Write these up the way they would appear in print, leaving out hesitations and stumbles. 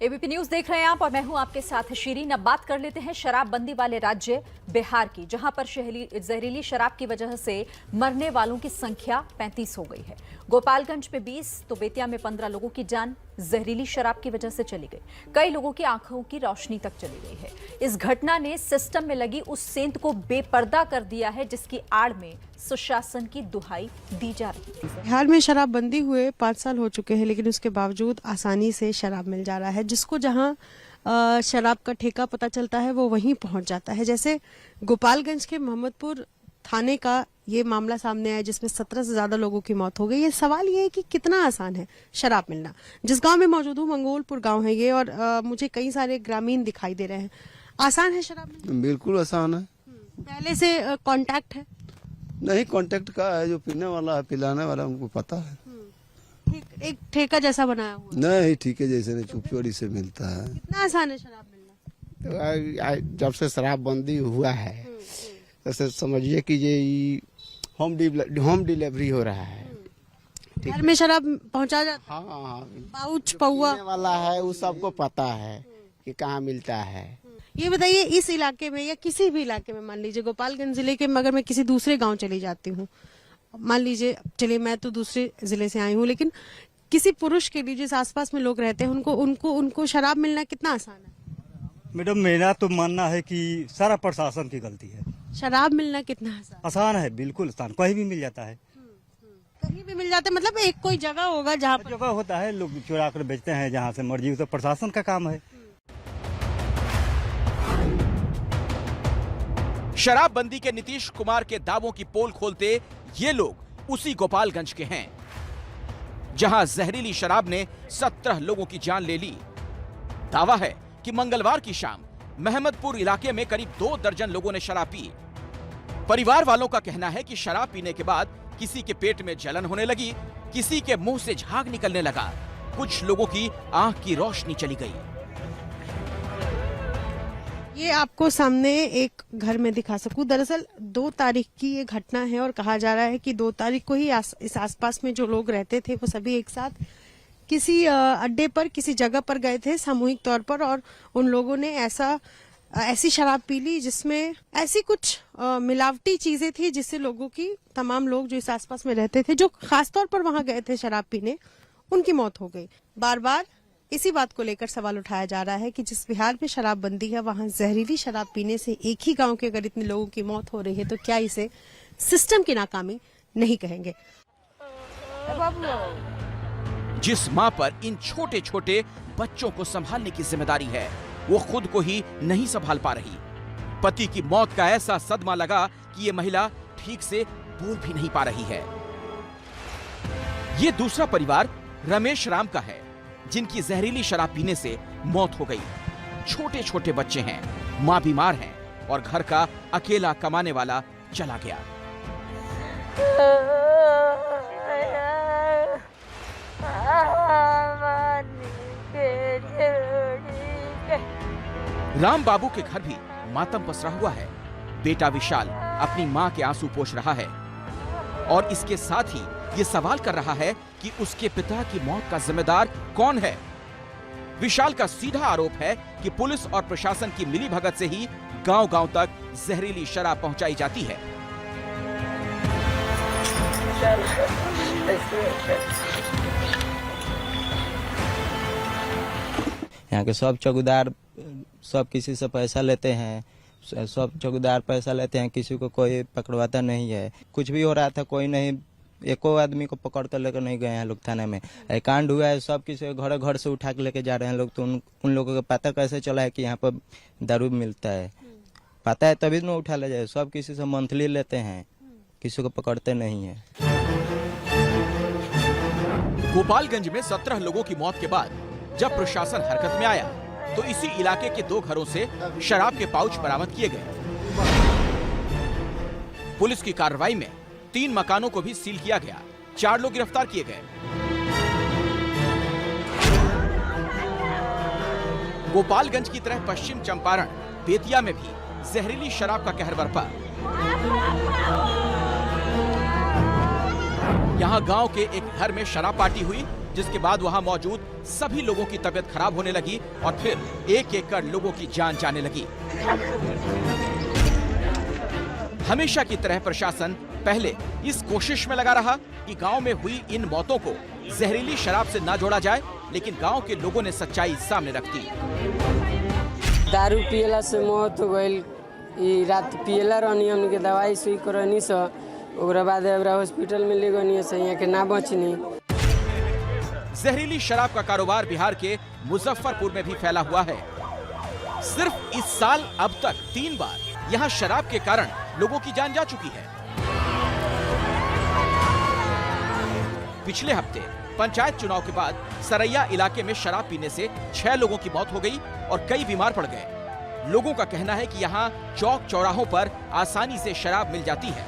ABP news देख रहे हैं आप और मैं हूं आपके साथ शीरीन। अब बात कर लेते हैं शराबबंदी वाले राज्य बिहार की, जहां पर जहरीली शराब की वजह से मरने वालों की संख्या 35 हो गई है। गोपालगंज में 20 तो बेतिया में 15 लोगों की जान जहरीली शराब की वजह से चली गई। कई लोगों की आंखों की रोशनी तक चली गई है। इस घटना ने सिस्टम में लगी उस सेंध को बेपर्दा कर दिया है जिसकी आड़ में सुशासन की दुहाई दी जा रही है। बिहार में शराबबंदी हुए 5 साल हो चुके हैं, लेकिन उसके बावजूद आसानी से शराब मिल जा रहा है। जिसको जहां शराब का ठेका पता चलता है वो वहीं पहुंच जाता है। जैसे गोपालगंज के मोहम्मदपुर थाने का ये मामला सामने आया जिसमें 17 से ज्यादा लोगों की मौत हो गई। ये सवाल ये है कि कितना आसान है शराब मिलना। जिस गांव में मौजूद हूँ, मंगोलपुर गांव है ये, और मुझे कई सारे ग्रामीण दिखाई दे रहे हैं। आसान है शराब मिलना? बिल्कुल आसान है। पहले से कांटेक्ट है? नहीं, कांटेक्ट का है, जो पीने वाला है, पिलाने वाला उनको पता है। एक ठेका जैसा बनाया हुआ? नहीं, ठीक है, जैसे नहीं, चुप चोरी से मिलता है। कितना आसान है शराब मिलना? जब से शराबबंदी हुआ है तो समझिए कि ये होम डिलीवरी हो रहा है। घर में शराब पहुंचा जाता? हाँ, पाउच पौवा पीने वाला है वो सबको पता है कि कहाँ मिलता है। ये बताइए, इस इलाके में या किसी भी इलाके में, मान लीजिए गोपालगंज जिले के, मगर मैं किसी दूसरे गांव चली जाती हूँ, मान लीजिए, चलिए मैं तो दूसरे जिले से आई हूँ, लेकिन किसी पुरुष के लिए जिस आसपास में लोग रहते हैं उनको शराब मिलना कितना आसान है? मैडम, मेरा तो मानना है कि सारा प्रशासन की गलती है। शराब मिलना कितना आसान? आसान है, बिल्कुल आसान, कहीं भी मिल जाता है। कहीं भी मिल जाता है, मतलब एक कोई जगह होगा जहाँ पर जगह होता है, लोग चुरा कर बेचते हैं जहाँ से मर्जी, तो प्रशासन का काम है। शराबबंदी के नीतीश कुमार के दावों की पोल खोलते ये लोग उसी गोपालगंज के हैं जहां जहरीली शराब ने 17 लोगों की जान ले ली। दावा है कि मंगलवार की शाम महमदपुर इलाके में करीब 2 दर्जन लोगों ने शराब पी। परिवार वालों का कहना है कि शराब पीने के बाद किसी के पेट में जलन होने लगी, किसी के मुंह से झाग निकलने लगा, कुछ लोगों की आंख की रोशनी चली गई। ये आपको सामने एक घर में दिखा सकूं। दरअसल 2 तारीख की ये घटना है और कहा जा रहा है कि 2 तारीख को ही इस आसपास में जो लोग रहते थे वो सभी एक साथ किसी अड्डे पर, किसी जगह पर गए थे सामूहिक तौर पर, और उन लोगों ने ऐसी शराब पी ली जिसमें ऐसी कुछ मिलावटी चीजें थी जिससे लोगों की, तमाम लोग जो इस आसपास में रहते थे, जो खासतौर पर वहां गए थे शराब पीने, उनकी मौत हो गई। बार बार इसी बात को लेकर सवाल उठाया जा रहा है कि जिस बिहार में शराबबंदी है वहां जहरीली शराब पीने से एक ही गांव के अगर इतने लोगों की मौत हो रही है तो क्या इसे सिस्टम की नाकामी नहीं कहेंगे? जिस मां पर इन छोटे छोटे बच्चों को संभालने की जिम्मेदारी है, वो खुद को ही नहीं संभाल पा रही। पति की मौत का ऐसा सदमा लगा कि ये महिला ठीक से बोल भी नहीं पा रही है। ये दूसरा परिवार रमेश राम का है जिनकी जहरीली शराब पीने से मौत हो गई। छोटे छोटे बच्चे हैं, मां बीमार है और घर का अकेला कमाने वाला चला गया। राम बाबू के घर भी मातम पसरा हुआ है। बेटा विशाल अपनी मां के आंसू पोंछ रहा है और इसके साथ ही ये सवाल कर रहा है कि उसके पिता की मौत का जिम्मेदार कौन है। विशाल का सीधा आरोप है कि पुलिस और प्रशासन की मिलीभगत से ही गांव-गांव तक जहरीली शराब पहुंचाई जाती है। यहाँ के सब चौकीदार सब किसी से पैसा लेते हैं, सब चौकीदार पैसा लेते हैं, किसी को कोई पकड़वाता नहीं है। कुछ भी हो रहा था, कोई नहीं, एको आदमी को पकड़ कर लेकर नहीं गए हैं लोग थाने में। कांड हुआ है, सब किसी घर से उठा के लेके जा रहे हैं लोग। तो उन लोगों को पता कैसे चला है कि यहाँ पर दारू मिलता है? पता है तभी न उठा ले जाए। सब किसी से मंथली लेते हैं, किसी को पकड़ते नहीं है। गोपालगंज में 17 लोगों की मौत के बाद जब प्रशासन हरकत में आया तो इसी इलाके के 2 घरों से शराब के पाउच बरामद किए गए। पुलिस की कार्रवाई में 3 मकानों को भी सील किया गया। 4 लोग गिरफ्तार किए गए। गोपालगंज की तरह पश्चिम चंपारण, बेतिया में भी जहरीली शराब का कहर बरपा। यहाँ गांव के एक घर में शराब पार्टी हुई जिसके बाद वहां मौजूद सभी लोगों की तबीयत खराब होने लगी और फिर एक एक कर लोगों की जान जाने लगी। हमेशा की तरह प्रशासन पहले इस कोशिश में लगा रहा कि गांव में हुई इन मौतों को जहरीली शराब से ना जोड़ा जाए, लेकिन गांव के लोगों ने सच्चाई सामने रख दी। दारू पियला से मौत हो गई, रात पियला रहनी, हमने के दवाई सुई करनी से ओकरा बाद हॉस्पिटल में ले गनी से यहाँ के ना बचनी। जहरीली शराब का कारोबार बिहार के मुजफ्फरपुर में भी फैला हुआ है। सिर्फ इस साल अब तक 3 बार यहाँ शराब के कारण लोगों की जान जा चुकी है। पिछले हफ्ते पंचायत चुनाव के बाद सरैया इलाके में शराब पीने से 6 लोगों की मौत हो गई और कई बीमार पड़ गए। लोगों का कहना है कि यहाँ चौक चौराहों पर आसानी से शराब मिल जाती है।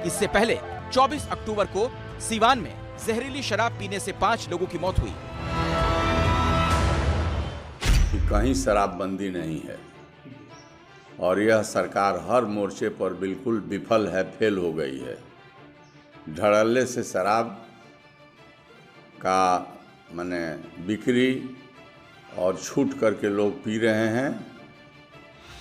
इससे पहले 24 अक्टूबर को सीवान में जहरीली शराब पीने से 5 लोगों की मौत हुई। कहीं शराबबंदी नहीं है और यह सरकार हर मोर्चे पर बिल्कुल विफल है, फेल हो गई है। धड़ल्ले से शराब का माने बिक्री और छूट करके लोग पी रहे हैं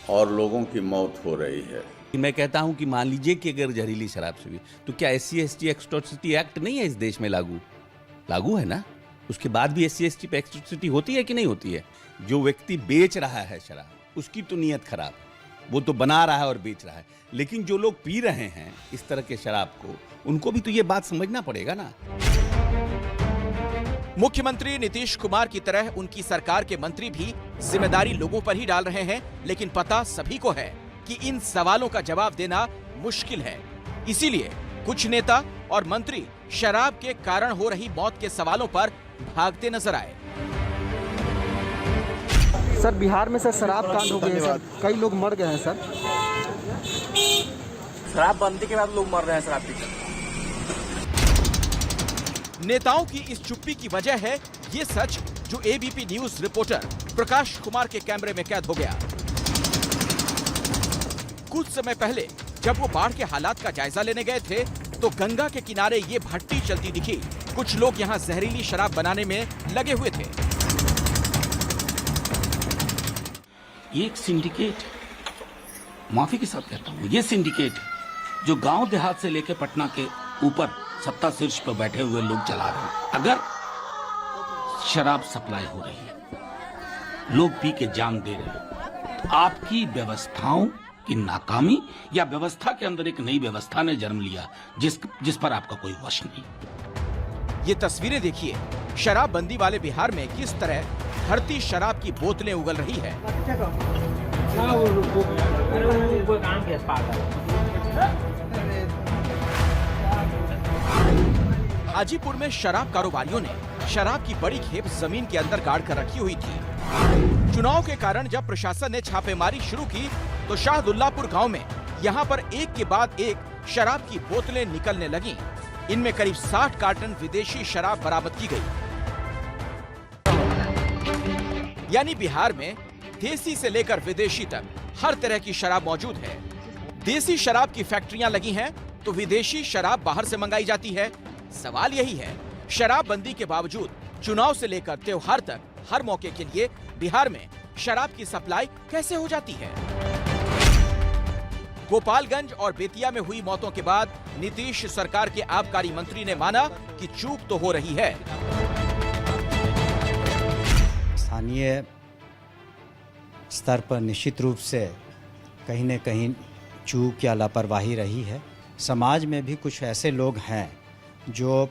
और लोगों की मौत हो रही है। मैं कहता हूं कि मान लीजिए कि अगर जहरीली शराब से भी, तो क्या SC/ST एट्रोसिटी एक्ट नहीं है इस देश में लागू है ना? उसके बाद भी SC/ST पे एट्रोसिटी होती है कि नहीं होती है? जो व्यक्ति बेच रहा है शराब, उसकी तो नीयत खराब, वो तो बना रहा है और बेच रहा है, लेकिन जो लोग पी रहे हैं इस तरह के शराब को, उनको भी तो ये बात समझना पड़ेगा ना। मुख्यमंत्री नीतीश कुमार की तरह उनकी सरकार के मंत्री भी जिम्मेदारी लोगों पर ही डाल रहे हैं, लेकिन पता सभी को है कि इन सवालों का जवाब देना मुश्किल है। इसीलिए कुछ नेता और मंत्री शराब के कारण हो रही मौत के सवालों पर भागते नजर आए। सर, बिहार में सर शराब कांड हो गए हैं सर, कई लोग मर गए हैं सर। शराबबंदी के बाद लोग मर रहे हैं शराब पीकर। नेताओं की इस चुप्पी की वजह है ये सच जो ABP news reporter Prakash Kumar के कैमरे में कैद हो गया। कुछ समय पहले जब वो बाढ़ के हालात का जायजा लेने गए थे तो गंगा के किनारे ये भट्टी चलती दिखी। कुछ लोग यहाँ जहरीली शराब बनाने में लगे हुए थे। एक सिंडिकेट, माफी के साथ कहता हूँ, ये सिंडिकेट जो गांव देहात से लेकर पटना के ऊपर सत्ता शीर्ष पर बैठे हुए लोग चला रहे हैं। अगर शराब सप्लाई हो रही है, लोग पी के जान दे रहे हैं, तो आपकी व्यवस्थाओं की नाकामी या व्यवस्था के अंदर एक नई व्यवस्था ने जन्म लिया जिस पर आपका कोई वश नहीं। ये तस्वीरें देखिए, शराबबंदी वाले बिहार में किस तरह भरती शराब की बोतलें उगल रही है। हाजीपुर में शराब कारोबारियों ने शराब की बड़ी खेप जमीन के अंदर गाड़ कर रखी हुई थी। चुनाव के कारण जब प्रशासन ने छापेमारी शुरू की तो शाहदुल्लापुर गांव में यहां पर एक के बाद एक शराब की बोतलें निकलने लगीं। इनमें करीब 60 कार्टन विदेशी शराब बरामद की गई। यानी बिहार में देसी से लेकर विदेशी तक हर तरह की शराब मौजूद है। देसी शराब की फैक्ट्रियां लगी हैं तो विदेशी शराब बाहर से मंगाई जाती है। सवाल यही है, शराबबंदी के बावजूद चुनाव से लेकर त्योहार तक हर मौके के लिए बिहार में शराब की सप्लाई कैसे हो जाती है? गोपालगंज और बेतिया में हुई मौतों के बाद नीतीश सरकार के आबकारी मंत्री ने माना कि चूक तो हो रही है। स्थानीय स्तर पर निश्चित रूप से कहीं न कहीं चूक या लापरवाही रही है। समाज में भी कुछ ऐसे लोग हैं जो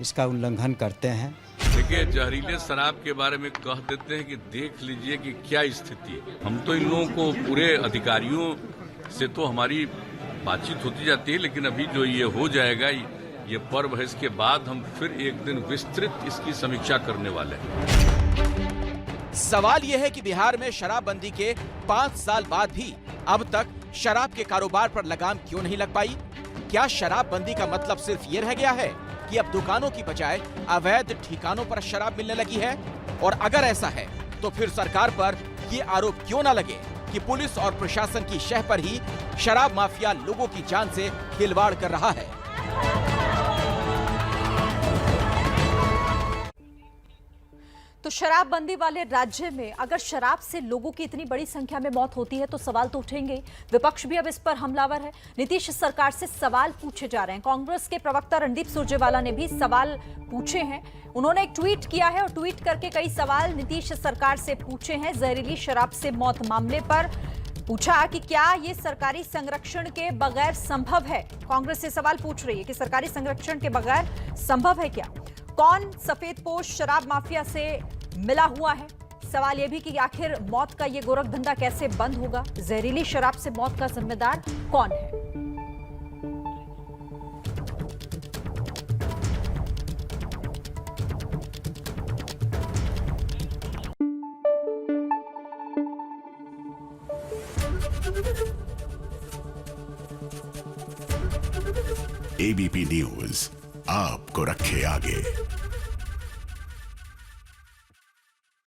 इसका उल्लंघन करते हैं। देखिए, जहरीले शराब के बारे में कह देते हैं कि देख लीजिए कि क्या स्थिति है। हम तो इन लोगों को पूरे अधिकारियों से तो हमारी बातचीत होती जाती है, लेकिन अभी जो ये हो जाएगा, ये पर्व है, इसके बाद हम फिर एक दिन विस्तृत इसकी समीक्षा करने वाले हैं। सवाल यह है कि बिहार में शराबबंदी के 5 साल बाद भी अब तक शराब के कारोबार पर लगाम क्यों नहीं लग पाई? क्या शराबबंदी का मतलब सिर्फ ये रह गया है कि अब दुकानों की बजाय अवैध ठिकानों पर शराब मिलने लगी है? और अगर ऐसा है तो फिर सरकार पर ये आरोप क्यों न लगे कि पुलिस और प्रशासन की शह पर ही शराब माफिया लोगों की जान से खिलवाड़ कर रहा है? तो शराबबंदी वाले राज्य में अगर शराब से लोगों की इतनी बड़ी संख्या में मौत होती है तो सवाल तो उठेंगे। विपक्ष भी अब इस पर हमलावर है। नीतीश सरकार से सवाल पूछे जा रहे हैं। कांग्रेस के प्रवक्ता रणदीप सुरजेवाला ने भी सवाल पूछे हैं। उन्होंने एक ट्वीट किया है और ट्वीट करके कई सवाल नीतीश सरकार से पूछे हैं। जहरीली शराब से मौत मामले पर पूछा कि क्या ये सरकारी संरक्षण के बगैर संभव है। कांग्रेस से सवाल पूछ रही है कि सरकारी संरक्षण के बगैर संभव है क्या। कौन सफेदपोश शराब माफिया से मिला हुआ है। सवाल यह भी कि आखिर मौत का ये गोरख धंधा कैसे बंद होगा। जहरीली शराब से मौत का जिम्मेदार कौन है। एबीपी न्यूज आपको रखे आगे।